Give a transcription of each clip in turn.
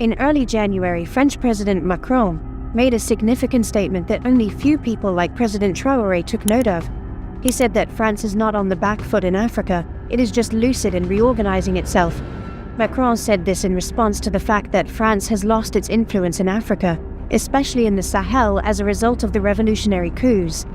In early January, French President Macron made a significant statement that only few people like President Traoré took note of. He said that France is not on the back foot in Africa, it is just lucid and reorganizing itself. Macron said this in response to the fact that France has lost its influence in Africa, especially in the Sahel as a result of the revolutionary coups.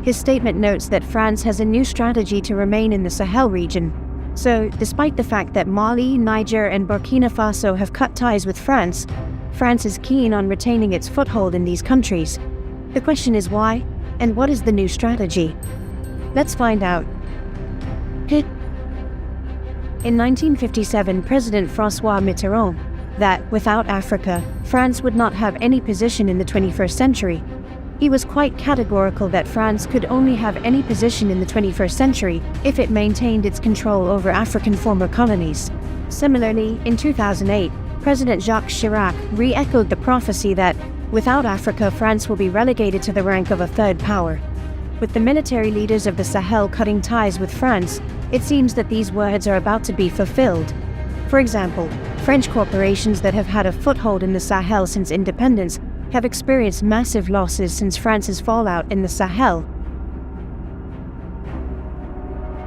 His statement notes that France has a new strategy to remain in the Sahel region. So, despite the fact that Mali, Niger, and Burkina Faso have cut ties with France, France is keen on retaining its foothold in these countries. The question is why, and what is the new strategy? Let's find out. In 1957, President François Mitterrand that, without Africa, France would not have any position in the 21st century. He was quite categorical that France could only have any position in the 21st century if it maintained its control over African former colonies. Similarly, in 2008, President Jacques Chirac re-echoed the prophecy that, without Africa, France will be relegated to the rank of a third power. With the military leaders of the Sahel cutting ties with France, it seems that these words are about to be fulfilled. For example, French corporations that have had a foothold in the Sahel since independence have experienced massive losses since France's fallout in the Sahel.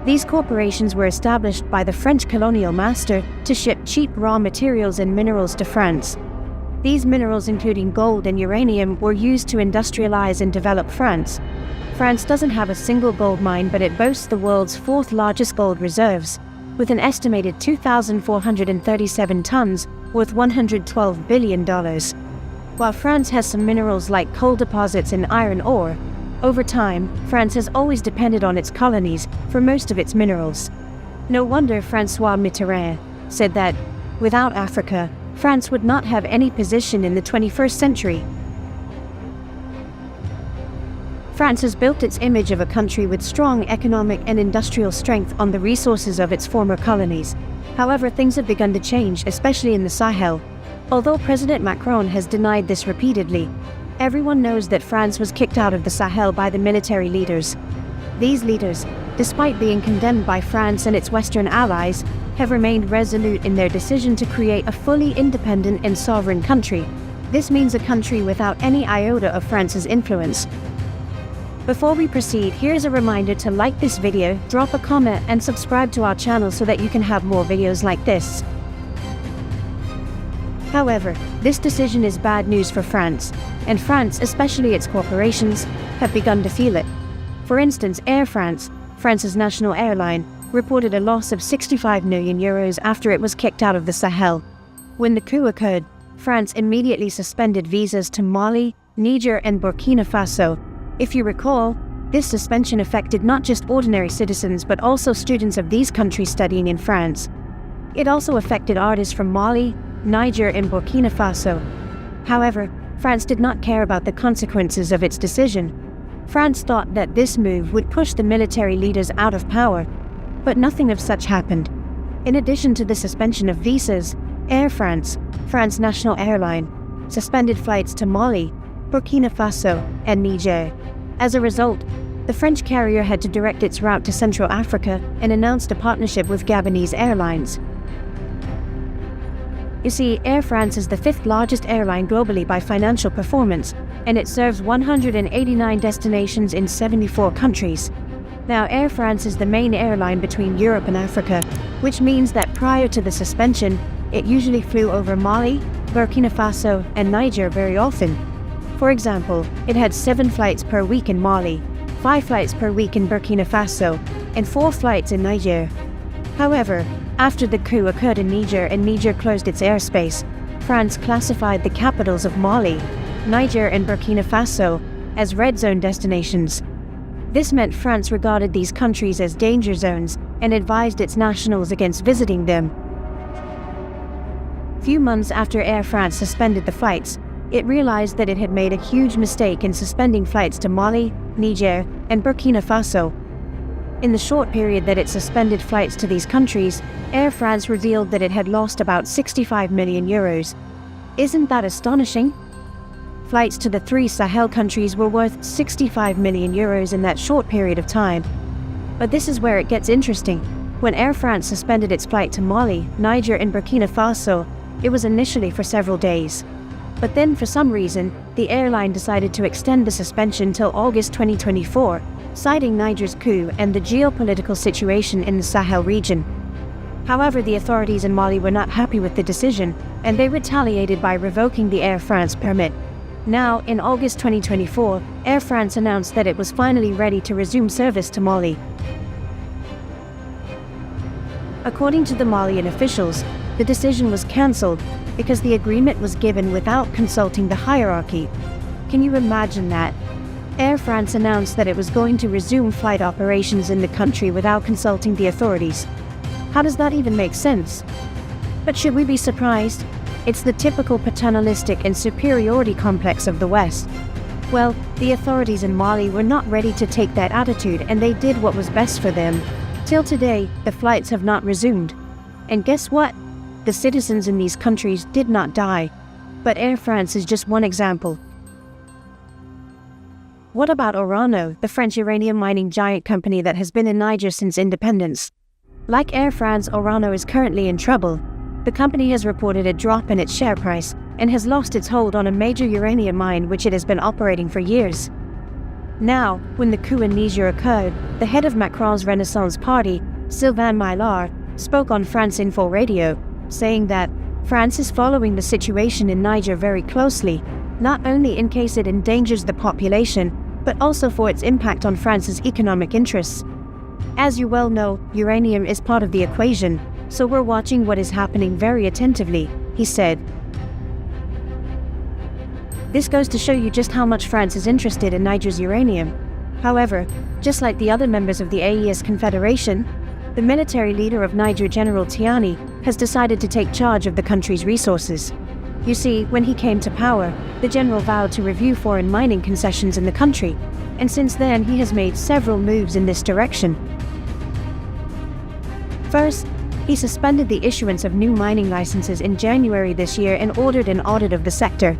These corporations were established by the French colonial master to ship cheap raw materials and minerals to France. These minerals, including gold and uranium, were used to industrialize and develop France. France doesn't have a single gold mine, but it boasts the world's fourth largest gold reserves, with an estimated 2,437 tons, worth $112 billion. While France has some minerals like coal deposits and iron ore, over time, France has always depended on its colonies for most of its minerals. No wonder François Mitterrand said that, without Africa, France would not have any position in the 21st century. France has built its image of a country with strong economic and industrial strength on the resources of its former colonies. However, things have begun to change, especially in the Sahel. Although President Macron has denied this repeatedly, everyone knows that France was kicked out of the Sahel by the military leaders. These leaders, despite being condemned by France and its Western allies, have remained resolute in their decision to create a fully independent and sovereign country. This means a country without any iota of France's influence. Before we proceed, here's a reminder to like this video, drop a comment, and subscribe to our channel so that you can have more videos like this. However, this decision is bad news for France, and France, especially its corporations, have begun to feel it. For instance, Air France, France's national airline, reported a loss of €65 million after it was kicked out of the Sahel. When the coup occurred, France immediately suspended visas to Mali, Niger, and Burkina Faso. If you recall, this suspension affected not just ordinary citizens but also students of these countries studying in France. It also affected artists from Mali, Niger, and Burkina Faso. However, France did not care about the consequences of its decision. France thought that this move would push the military leaders out of power, but nothing of such happened. In addition to the suspension of visas, Air France, France's national airline, suspended flights to Mali, Burkina Faso, and Niger. As a result, the French carrier had to direct its route to Central Africa and announced a partnership with Gabonese Airlines. You see, Air France is the fifth largest airline globally by financial performance, and it serves 189 destinations in 74 countries. Now, Air France is the main airline between Europe and Africa, which means that prior to the suspension, it usually flew over Mali, Burkina Faso, and Niger very often. For example, it had 7 flights per week in Mali, 5 flights per week in Burkina Faso, and 4 flights in Niger. However, after the coup occurred in Niger and Niger closed its airspace, France classified the capitals of Mali, Niger, and Burkina Faso as red zone destinations. This meant France regarded these countries as danger zones and advised its nationals against visiting them. Few months after Air France suspended the flights, it realized that it had made a huge mistake in suspending flights to Mali, Niger, and Burkina Faso. In the short period that it suspended flights to these countries, Air France revealed that it had lost about €65 million. Isn't that astonishing? Flights to the 3 Sahel countries were worth €65 million in that short period of time. But this is where it gets interesting. When Air France suspended its flight to Mali, Niger, and Burkina Faso, It was initially for several days. But then, for some reason, the airline decided to extend the suspension till August 2024, citing Niger's coup and the geopolitical situation in the Sahel region. However, the authorities in Mali were not happy with the decision, and they retaliated by revoking the Air France permit. Now, in August 2024, Air France announced that it was finally ready to resume service to Mali. According to the Malian officials, the decision was cancelled because the agreement was given without consulting the hierarchy. Can you imagine that? Air France announced that it was going to resume flight operations in the country without consulting the authorities. How does that even make sense? But should we be surprised? It's the typical paternalistic and superiority complex of the West. Well, the authorities in Mali were not ready to take that attitude, and they did what was best for them. Till today, the flights have not resumed. And guess what? The citizens in these countries did not die. But Air France is just one example. What about Orano, the French uranium mining giant company that has been in Niger since independence? Like Air France, Orano is currently in trouble. The company has reported a drop in its share price and has lost its hold on a major uranium mine which it has been operating for years. Now, when the coup in Niger occurred, the head of Macron's Renaissance Party, Sylvain Maillard, spoke on France Info Radio, saying that France is following the situation in Niger very closely, not only in case it endangers the population, but also for its impact on France's economic interests. As you well know, uranium is part of the equation, so we're watching what is happening very attentively, he said. This goes to show you just how much France is interested in Niger's uranium. However, just like the other members of the AES Confederation, the military leader of Niger, General Tiani, has decided to take charge of the country's resources. You see, when he came to power, the general vowed to review foreign mining concessions in the country, and since then he has made several moves in this direction. First, he suspended the issuance of new mining licenses in January this year and ordered an audit of the sector.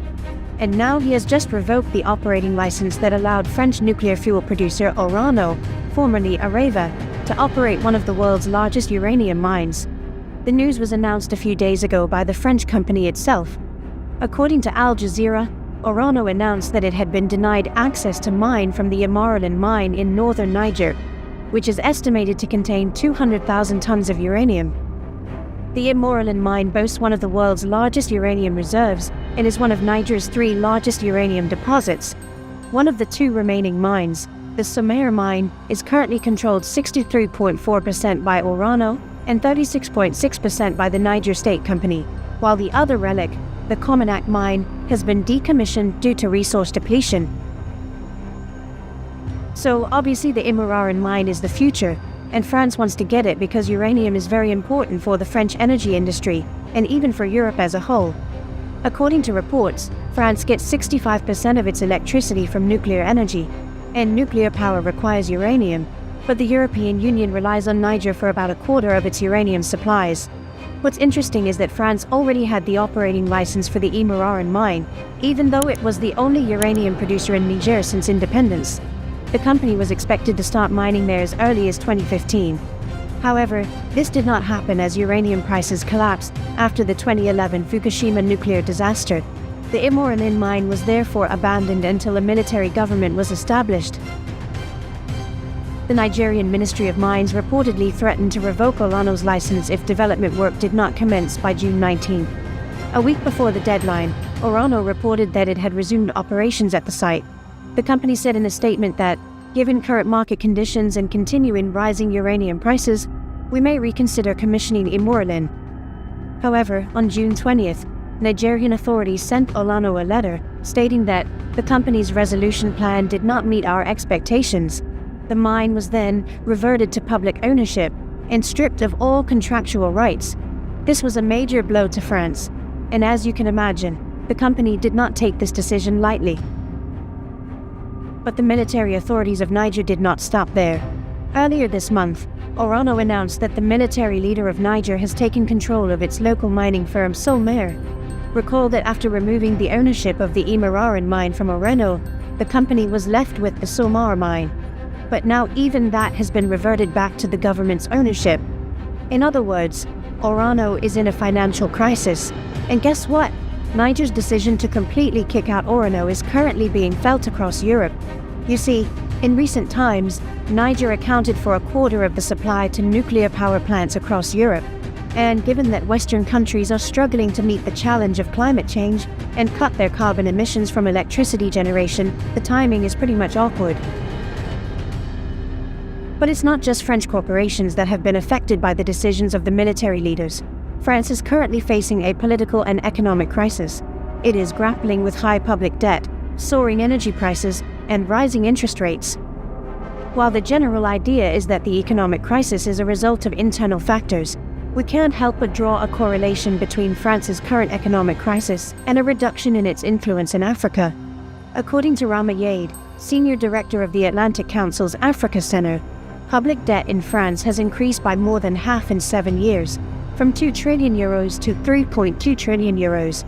And now he has just revoked the operating license that allowed French nuclear fuel producer Orano, formerly Areva, to operate one of the world's largest uranium mines. The news was announced a few days ago by the French company itself. According to Al Jazeera, Orano announced that it had been denied access to mine from the Imaralin mine in northern Niger, which is estimated to contain 200,000 tons of uranium. The Imaralin mine boasts one of the world's largest uranium reserves and is one of Niger's 3 largest uranium deposits. One of the 2 remaining mines, the Somaire mine, is currently controlled 63.4% by Orano and 36.6% by the Niger State Company, while the other relic, the Cominac mine, has been decommissioned due to resource depletion. So obviously the Imaralin mine is the future, and France wants to get it because uranium is very important for the French energy industry, and even for Europe as a whole. According to reports, France gets 65% of its electricity from nuclear energy, and nuclear power requires uranium, but the European Union relies on Niger for about a quarter of its uranium supplies. What's interesting is that France already had the operating license for the Imaralin mine, even though it was the only uranium producer in Niger since independence. The company was expected to start mining there as early as 2015. However, this did not happen as uranium prices collapsed after the 2011 Fukushima nuclear disaster. The Imaralin mine was therefore abandoned until a military government was established. The Nigerian Ministry of Mines reportedly threatened to revoke Orano's license if development work did not commence by June 19. A week before the deadline, Orano reported that it had resumed operations at the site. The company said in a statement that, given current market conditions and continuing rising uranium prices, we may reconsider commissioning Imaralin. However, on June 20th, Nigerian authorities sent Orano a letter stating that the company's resolution plan did not meet our expectations. The mine was then reverted to public ownership and stripped of all contractual rights. This was a major blow to France, and as you can imagine, the company did not take this decision lightly. But the military authorities of Niger did not stop there. Earlier this month, Orano announced that the military leader of Niger has taken control of its local mining firm Somaire. Recall that after removing the ownership of the Imaralin mine from Orano, the company was left with the Somaire mine. But now even that has been reverted back to the government's ownership. In other words, Orano is in a financial crisis. And guess what? Niger's decision to completely kick out Orano is currently being felt across Europe. You see, in recent times, Niger accounted for a quarter of the supply to nuclear power plants across Europe. And given that Western countries are struggling to meet the challenge of climate change and cut their carbon emissions from electricity generation, the timing is pretty much awkward. But it's not just French corporations that have been affected by the decisions of the military leaders. France is currently facing a political and economic crisis. It is grappling with high public debt, soaring energy prices, and rising interest rates. While the general idea is that the economic crisis is a result of internal factors, we can't help but draw a correlation between France's current economic crisis and a reduction in its influence in Africa. According to Rama Yade, senior director of the Atlantic Council's Africa Center, public debt in France has increased by more than half in 7 years, from 2 trillion euros to 3.2 trillion euros.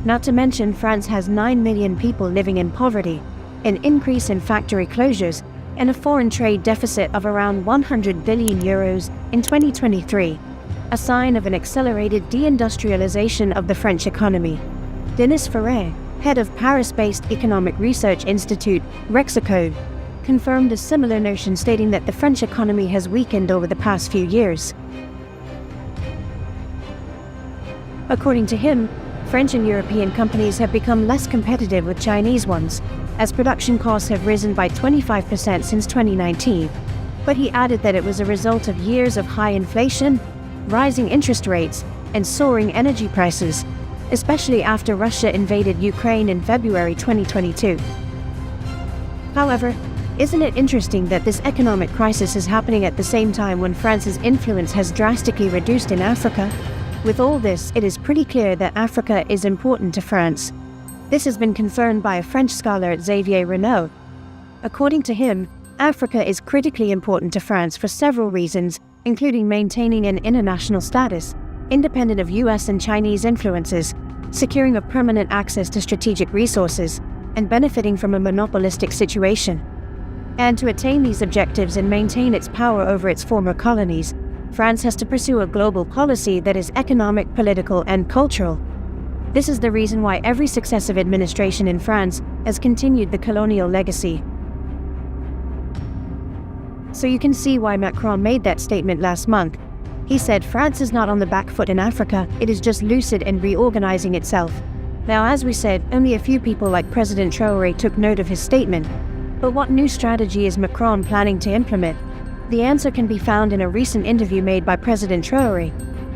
Not to mention, France has 9 million people living in poverty, an increase in factory closures, and a foreign trade deficit of around 100 billion euros in 2023. A sign of an accelerated deindustrialization of the French economy. Denis Ferrer, head of Paris-based economic research institute Rexecode, confirmed a similar notion, stating that the French economy has weakened over the past few years. According to him, French and European companies have become less competitive with Chinese ones, as production costs have risen by 25% since 2019. But he added that it was a result of years of high inflation, rising interest rates, and soaring energy prices, especially after Russia invaded Ukraine in February 2022. However, isn't it interesting that this economic crisis is happening at the same time when France's influence has drastically reduced in Africa? With all this, it is pretty clear that Africa is important to France. This has been confirmed by a French scholar, Xavier Renaud. According to him, Africa is critically important to France for several reasons, including maintaining an international status, independent of US and Chinese influences, securing a permanent access to strategic resources, and benefiting from a monopolistic situation. And to attain these objectives and maintain its power over its former colonies, France has to pursue a global policy that is economic, political, and cultural. This is the reason why every successive administration in France has continued the colonial legacy. So you can see why Macron made that statement last month. He said France is not on the back foot in Africa, it is just lucid and reorganizing itself. Now, as we said, only a few people like President Traoré took note of his statement. But what new strategy is Macron planning to implement? The answer can be found in a recent interview made by President Traoré.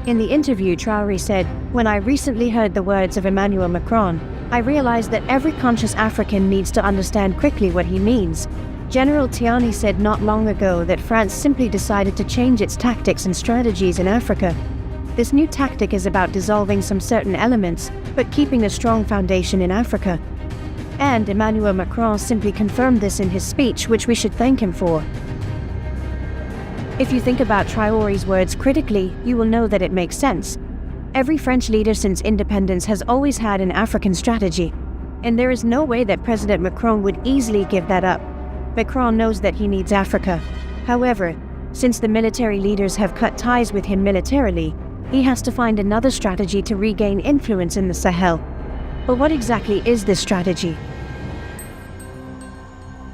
In the interview, Traoré said, "When I recently heard the words of Emmanuel Macron, I realized that every conscious African needs to understand quickly what he means." General Tiani said not long ago that France simply decided to change its tactics and strategies in Africa. This new tactic is about dissolving some certain elements, but keeping a strong foundation in Africa. And Emmanuel Macron simply confirmed this in his speech, which we should thank him for. If you think about Traoré's words critically, you will know that it makes sense. Every French leader since independence has always had an African strategy, and there is no way that President Macron would easily give that up. Macron knows that he needs Africa. However, since the military leaders have cut ties with him militarily, he has to find another strategy to regain influence in the Sahel. But what exactly is this strategy?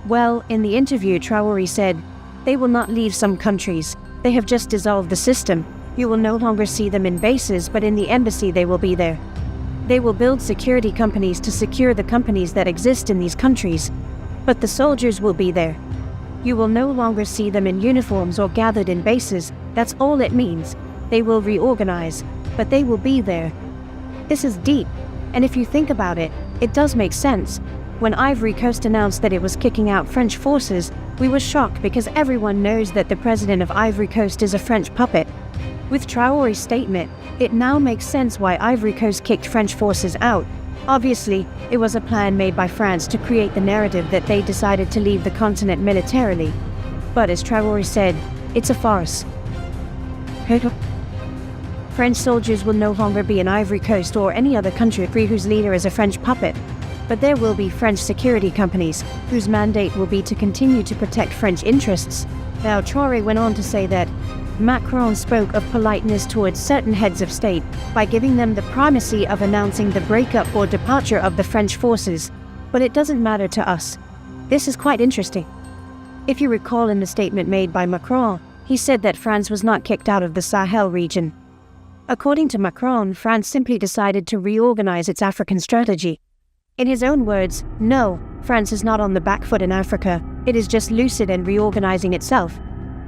Well, in the interview, Traoré said, "They will not leave some countries. They have just dissolved the system. You will no longer see them in bases, but in the embassy they will be there. They will build security companies to secure the companies that exist in these countries. But the soldiers will be there. You will no longer see them in uniforms or gathered in bases. That's all it means. They will reorganize, but they will be there." This is deep, and if you think about it, it does make sense. When Ivory Coast announced that it was kicking out French forces, we were shocked because everyone knows that the president of Ivory Coast is a French puppet. With Traoré's statement, it now makes sense why Ivory Coast kicked French forces out. Obviously, it was a plan made by France to create the narrative that they decided to leave the continent militarily. But as Traoré said, it's a farce. French soldiers will no longer be in Ivory Coast or any other country whose leader is a French puppet. But there will be French security companies, whose mandate will be to continue to protect French interests. Now, Traoré went on to say that Macron spoke of politeness towards certain heads of state by giving them the primacy of announcing the breakup or departure of the French forces, but it doesn't matter to us. This is quite interesting. If you recall in the statement made by Macron, he said that France was not kicked out of the Sahel region. According to Macron, France simply decided to reorganize its African strategy. In his own words, no, France is not on the back foot in Africa, it is just lucid and reorganizing itself.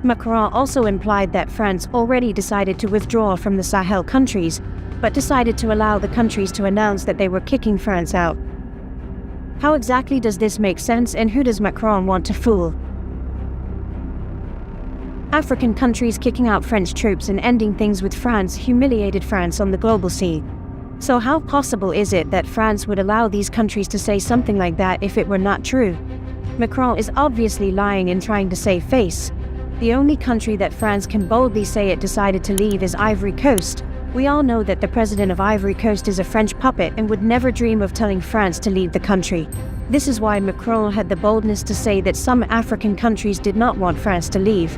Macron also implied that France already decided to withdraw from the Sahel countries, but decided to allow the countries to announce that they were kicking France out. How exactly does this make sense, and who does Macron want to fool? African countries kicking out French troops and ending things with France humiliated France on the global scene. So how possible is it that France would allow these countries to say something like that if it were not true? Macron is obviously lying and trying to save face. The only country that France can boldly say it decided to leave is Ivory Coast. We all know that the president of Ivory Coast is a French puppet and would never dream of telling France to leave the country. This is why Macron had the boldness to say that some African countries did not want France to leave.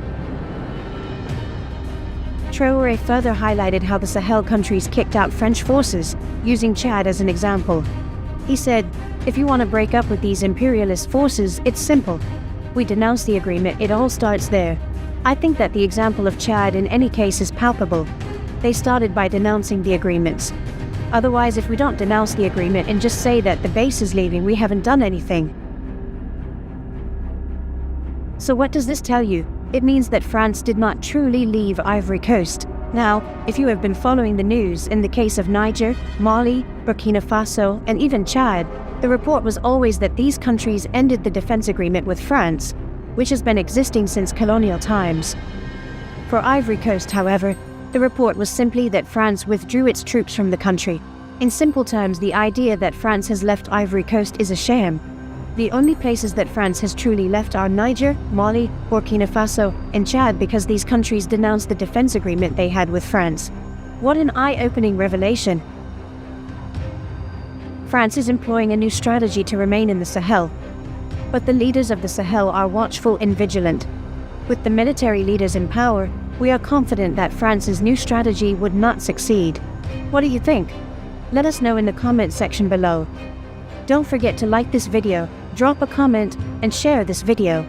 Traoré further highlighted how the Sahel countries kicked out French forces, using Chad as an example. He said, "If you want to break up with these imperialist forces, it's simple. We denounce the agreement, it all starts there." I think that the example of Chad in any case is palpable. They started by denouncing the agreements. Otherwise, if we don't denounce the agreement and just say that the base is leaving, we haven't done anything. So what does this tell you? It means that France did not truly leave Ivory Coast. Now, if you have been following the news, in the case of Niger, Mali, Burkina Faso, and even Chad, the report was always that these countries ended the defense agreement with France, which has been existing since colonial times. For Ivory Coast, however, the report was simply that France withdrew its troops from the country. In simple terms, the idea that France has left Ivory Coast is a sham. The only places that France has truly left are Niger, Mali, Burkina Faso, and Chad, because these countries denounced the defense agreement they had with France. What an eye-opening revelation! France is employing a new strategy to remain in the Sahel. But the leaders of the Sahel are watchful and vigilant. With the military leaders in power, we are confident that France's new strategy would not succeed. What do you think? Let us know in the comment section below. Don't forget to like this video, drop a comment, and share this video.